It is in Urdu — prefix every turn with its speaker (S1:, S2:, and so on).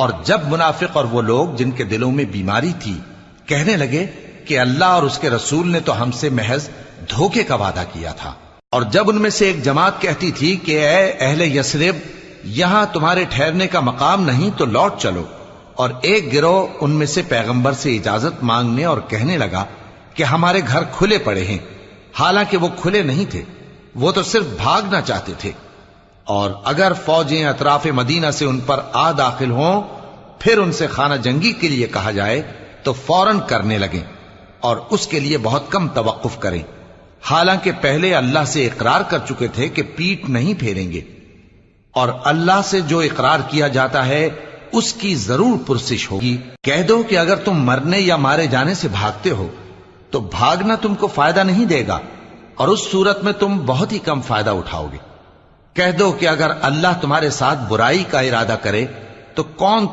S1: اور جب منافق اور وہ لوگ جن کے دلوں میں بیماری تھی کہنے لگے کہ اللہ اور اس کے رسول نے تو ہم سے محض دھوکے کا وعدہ کیا تھا، اور جب ان میں سے ایک جماعت کہتی تھی کہ اے اہل یثرب، یہاں تمہارے ٹھہرنے کا مقام نہیں تو لوٹ چلو، اور ایک گروہ ان میں سے پیغمبر سے اجازت مانگنے اور کہنے لگا کہ ہمارے گھر کھلے پڑے ہیں، حالانکہ وہ کھلے نہیں تھے، وہ تو صرف بھاگنا چاہتے تھے، اور اگر فوجیں اطراف مدینہ سے ان پر آ داخل ہوں پھر ان سے خانہ جنگی کے لیے کہا جائے تو فوراً کرنے لگیں، اور اس کے لیے بہت کم توقف کریں، حالانکہ پہلے اللہ سے اقرار کر چکے تھے کہ پیٹ نہیں پھیریں گے، اور اللہ سے جو اقرار کیا جاتا ہے اس کی ضرور پرسش ہوگی۔ کہہ دو کہ اگر تم مرنے یا مارے جانے سے بھاگتے ہو تو بھاگنا تم کو فائدہ نہیں دے گا، اور اس صورت میں تم بہت ہی کم فائدہ اٹھاؤ گے۔ کہہ دو کہ اگر اللہ تمہارے ساتھ برائی کا ارادہ کرے تو کون